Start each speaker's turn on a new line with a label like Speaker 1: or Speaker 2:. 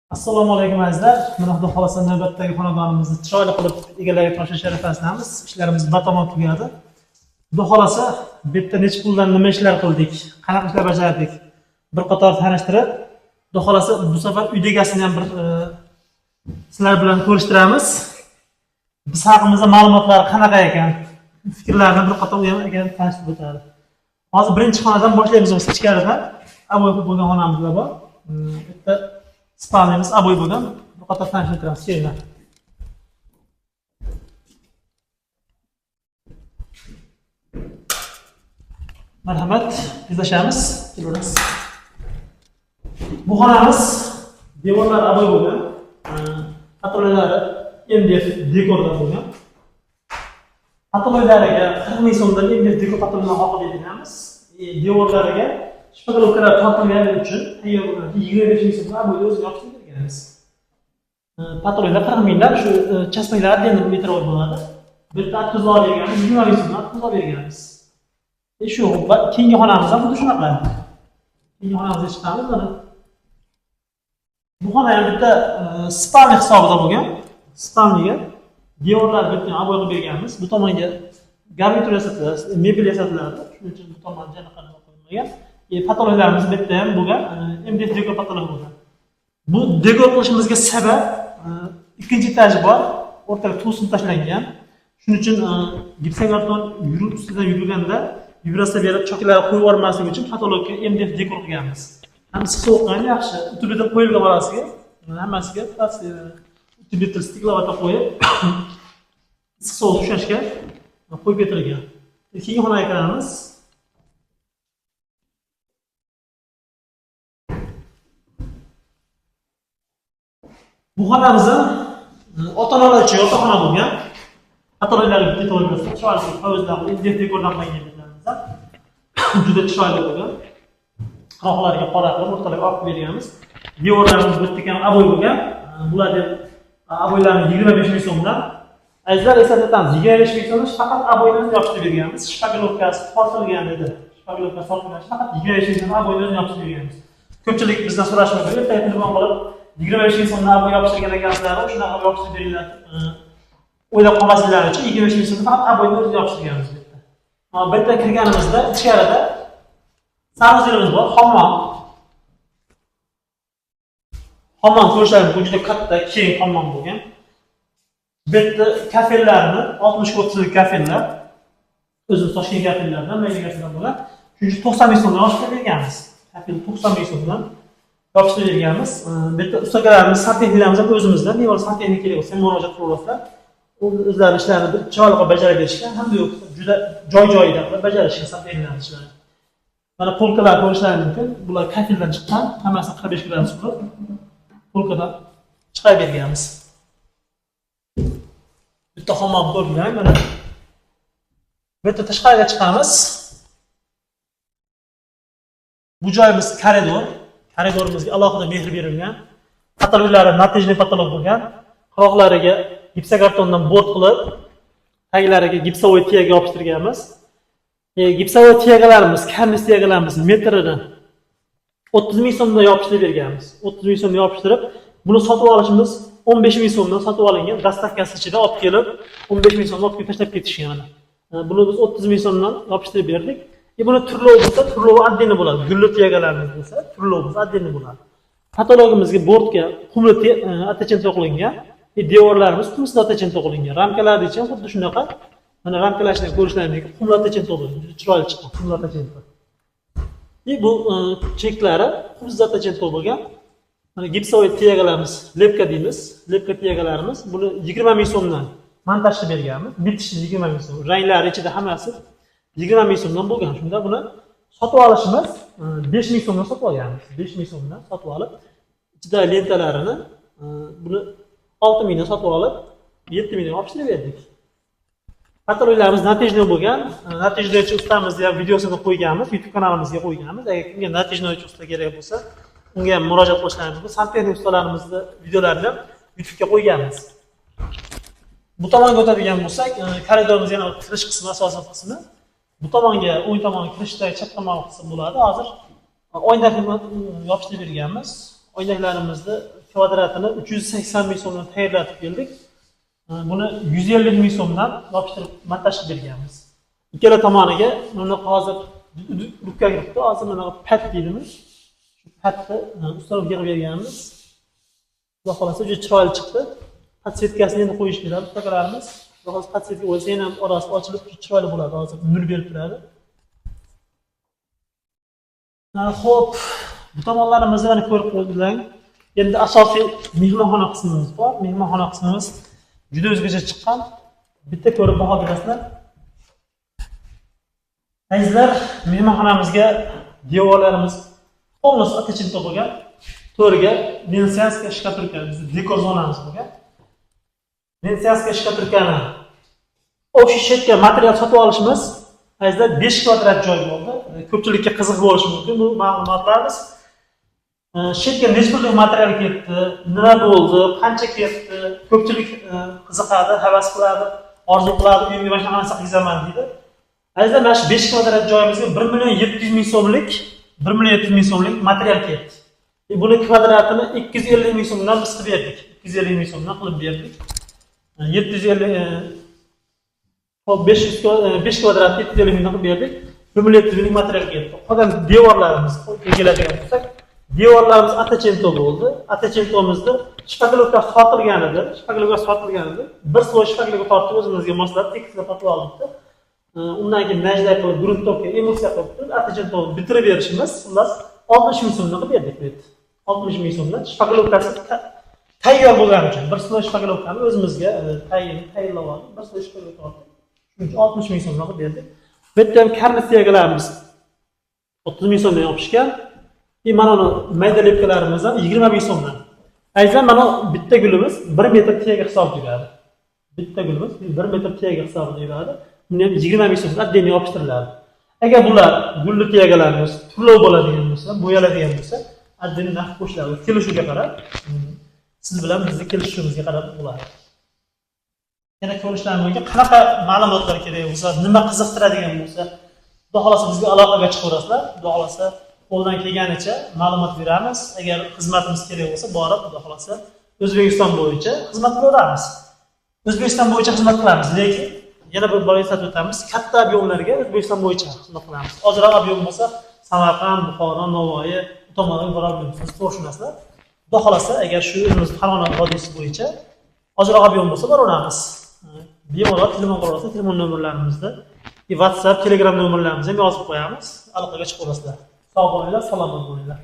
Speaker 1: Assalomu alaykum azizlar. Mana xudo xolasa navbatdagi xonadonimizni chiroyli qilib egallarga topshirish arafasidamiz. Ishlarimiz batamom tugadi. Xudo xolasa bu yerda necha puldan nima ishlar qildik, qanaqa ishlar bajardik bir qator tanishtirib, xudo xolasa bu safar uy egasini ham bir sizlar bilan ko'rishtiramiz. Biz haqimizda ma'lumotlar qanaqa ekan, fikrlarni bir qator ekan tanishtirib o'tadi. Hozir birinchi xonadan boshlaymiz biz ichkaridan. Aboy bo'lgan xonamiz bor. Bitta spalnamiz aboy bo'lgan. Bu qator tanishtiramiz. Kelinglar. Marhamat, izlashamiz. Kelamiz. Bu xonamiz devorlar aboy bo'lgan. Patololari MDF dekordan bo'lgan. Patololariga 40 ming so'mdan MDF dekor patololini olib beramiz. Devorlariga shpagalovkalar tortilgani uchun 25 ming so'mdan aboyni o'zi yopishtirib berganmiz. Patolollar 40 mingdan shu chasmaklar endi metr bo'ladi. Bu yerda 60 olib berganmiz, 20 ming so'mdan 60 olib berganmiz. Shu keyingi xonamiz ham xuddi shunaqa. Keyingi xonamizga chiqamiz mana. Bu xona ham bitta spalni hisobida bo'lgan. Spalniga devorlar bitta aboy qilib berganmiz. Bu tomonga garnitur yasatiladi, mebel yasatiladi. Shuning uchun bu tomon jana qilib qo'yilmagan. Patologlarimiz bitta ham bo'lgan, MDF dekor patolog bo'lgan. Bu dekor qilishimizga sabab ikkinchi etaji bor, o'rtaga to'sin tashlangan. Shuning uchun gipsokarton ustidan yurilganda vibratsiya berib chokalarga qo'yib yubormasligi uchun patologga MDF dekor qilganmiz. Ham issiq sovuqqani yaxshi. Utubida qo'yilgan orasiga, hammasiga utubida stiklovata qo'yib issiq sovuq ushashga qo'yib ketilgan. Keyingi xonaga kiramiz. Bu xonamiz ota-onalar uchun yotoqxona bo'lgan. Patologlar bitta to'ldirsa, chiroyli havuzdan, MDF dekordan qo'yganlarimiz juda chiroyli bo'lgan. Qirg'oqlarga qora qilib o'rtalarga olib berganmiz. Devorlarimiz bitta ham aboy bo'lgan. Bular deb aboylarni 25 ming so'mdan. Azizlar eslatib o'tamiz, 25 ming so'mdan faqat aboylarni yopishtirib berganmiz. Shpagalovkasi tortilgan edi. Shpagalovkasi tortilgan faqat 25 ming so'mdan aboylarni yopishtirib berganmiz. Ko'pchilik bizdan so'rashmoqda, telefon qilib 25 ming so'mdan aboy yopishtirgan ekansizlar, shunaqa yopishtirib beringlar. O'ylab qolmasliklari uchun 25 ming so'mdan faqat aboyni o'zi yopishtirganmiz bu yerda. Bu yerda kirganimizda ichkarida sanuzilimiz bor, hammom. Hammom ko'rishlaringiz bu juda katta, keng hammom bo'lgan. Bu yerda kafellarni 60-30 kafellar, o'zimiz Toshkent kafellaridan mayligarsidan bo'lgan. Shuning uchun 90 ming so'mdan yopishtirib berganmiz. Kafel 90 ming so'mdan yopishtirib berganmiz. Bu yerda ustakalarimiz, santexniklarimiz ham o'zimizdan, nevara santexnikaga bo'lsa murojaat qilasizlar. O'zlarining ishlarini chiroyli qilib bajarib berishgan, hamda yo'q, juda joy-joyida qilib bajarishgan santexniklarning ishlarini. Mana polkalar ko'rishlaringiz mumkin. Bular kafeldan chiqqan, hammasi 45 gradus qilib polkadan chiqarib berganmiz. Bitta hammom ko'rgan mana. Bu yerda tashqariga chiqamiz. Bu joyimiz koridor. Koridorimizga alohida mehr berilgan. Patologlari natijli patolog bo'lgan. Quloqlariga gipsokartondan bort qilib, taglariga gipsovoy tiyaga yopishtirganmiz. Gipsovoy tiyagalarimiz, karniz tiyagalarimiz metrini 30 ming so'mdan yopishtirib berganmiz. 30 ming so'mdan yopishtirib, buni sotib olishimiz 15 ming so'mdan sotib olingan. Dastavkasi ichida olib kelib, 15 ming so'mdan olib kelib tashlab ketishgan. Buni biz 30 ming so'mdan yopishtirib berdik. Buni turlov bo'lsa, turlovi addini bo'ladi. Gulli tiyagalarimiz bo'lsa, turlov bo'lsa addini bo'ladi. Patologimizga bortga qumli atachento qilingan. Devorlarimiz qumsiz atachento qilingan. Ramkalar ham xuddi shunaqa. Mana ramkalashni ko'rishlaringiz mumkin. Qumli atachento bo'lgan. Juda chiroyli chiqqan qumli atachento. Bu cheklari qumsiz atachento bo'lgan. Mana gipsovoy tiyagalarimiz, lepka deymiz. Lepka tiyagalarimiz buni 20 ming so'mdan montajlab berganmiz. Bitishi 20 ming so'm. Ranglari ichida hammasi 20 ming so'mdan bo'lgan. Shunda buni sotib olishimiz 5 ming so'mdan sotib olganmiz. 5 ming so'mdan sotib olib, ichida lentalarini buni 6 mingdan sotib olib, 7 mingdan yopishtirib berdik. Patologlarimiz natijli bo'lgan. Natijlovchi ustamizni ham videosini qo'yganmiz, YouTube kanalimizga qo'yganmiz. Agar kimga natijlovchi usta kerak bo'lsa, unga ham murojaat qilishlaringiz mumkin. Santexnik ustalarimizni videolarini YouTube'ga qo'yganmiz. Bu tomonga o'tadigan bo'lsak, koridorimiz yana kirish qismi, asosiy qismi. Bu tomonga, o'ng tomonga kirishdagi chap tomon qism bo'ladi. Hozir oynakni yopishtirib berganmiz. Oynaklarimizni kvadratini 380 ming so'mdan tayyorlatib keldik. Buni 150 ming so'mdan yopishtirib montaj qilib berganmiz. Ikkala tomoniga mana hozir rubka kiribdi. Hozir mana pat deydimiz. Shu patni ustalovga qilib berganmiz. Xudo xolasa juda chiroyli chiqdi. Podsvetkasini endi qo'yish kerak. Takalarimiz. Xudo xolasa podsvetka bo'lsa ham orasi ochilib chiroyli bo'ladi. Hozir nur berib turadi. Xo'p, bu tomonlarimizni mana ko'rib qo'ydilar. Endi asosiy mehmonxona qismimiz bor. Mehmonxona qismimiz juda o'zgacha chiqqan. Bitta ko'rib baho berasizlar. Azizlar, mehmonxonamizga devorlarimiz полностью оточенто bo'lgan. To'riga venesianskiy shkaturka, bizning dekor zonamiz bo'lgan. Venesianskiy shkaturkani o'sha shetga material sotib olishimiz azizlar 5 kvadrat joy bo'ldi. Ko'pchilikka qiziq bo'lishi mumkin bu ma'lumotlarimiz. Shetga nechta material ketdi, nima bo'ldi, qancha ketdi, ko'pchilik qiziqadi, havas qiladi, orzu qiladi, uyimga mana shunaqangi qizaman deydi. Azizlar, mana shu 5 kvadrat joyimizga 1.700.000 so'mlik, 1.700.000 so'mlik material ketdi. Buni kvadratini 250 ming so'mdan biz qilib berdik. 250 ming so'mdan qilib berdik. 5 kvadrat 750 mingdan qilib berdik. 1.700 ming material ketdi. Qolgan devorlarimiz egiladigan bo'lsak, devorlarimiz atachento bo'ldi. Atachentomizda shpagalovka sotilgan edi. Shpagalovka sotilgan edi. Bir sloy shpagalovka tortib o'zimizga moslab tekisda sotib oldik. Undan keyin najda qilib, gruntovka, emulsiya qilib, atachentoni bitirib berishimiz, xullas 60 ming so'mdan qilib berdik. 60 ming so'mdan shpagalovkasi tayyor bo'lgani uchun bir sloy shpagalovkani o'zimizga tayyorlab oldik. Bir sloy shpagalovka oldik. Shuning uchun 60 ming so'mdan qilib berdik. Bu yerda ham karnisiyalarimiz 30 ming so'mdan yopishgan. Mana uni mayda lepkalarimiz ham 20 ming so'mdan. Ayzan mana bitta gulimiz 1 metr tiyaga hisob yuradi. Bitta gulimiz 1 metr tiyaga hisob yuradi. Buni ham 20 ming so'mdan adden yopishtiriladi. Agar bular gulli tiyagalarimiz turlov bo'ladigan bo'lsa, bo'yaladigan bo'lsa, adden narx qo'shiladi. Kelishuvga qarab, siz bilan bizning kelishuvimizga qarab bo'ladi. Yana ko'rishlarga qanaqa ma'lumotlar kerak bo'lsa, nima qiziqtiradigan bo'lsa, xudo xolasa bizga aloqaga chiqaverasizlar. Xudo xolasa qo'ldan kelganicha ma'lumot beramiz. Agar xizmatimiz kerak bo'lsa, borib xudo xolasa O'zbekiston bo'yicha xizmat qilamiz. O'zbekiston bo'yicha xizmat qilamiz, lekin yana bir bor eslatib o'tamiz, katta ob'yomlarga O'zbekiston bo'yicha xizmat qilamiz. Ozroq ob'yom bo'lsa, Samarqand, Buxoro, Navoiy tomonlarga boramiz. To'g'risizlar. Xudo xolasa agar shu o'zimiz Farg'ona vodiysi bo'yicha ozroq ob'yom bo'lsa boraveramiz. Bemalol telefon qilaverasiz, telefon nomerlarimizni, WhatsApp, Telegram nomerlarimizni ham yozib qo'yamiz. Aloqaga chiqaverasizlar. Sog' bo'linglar, salomat bo'linglar.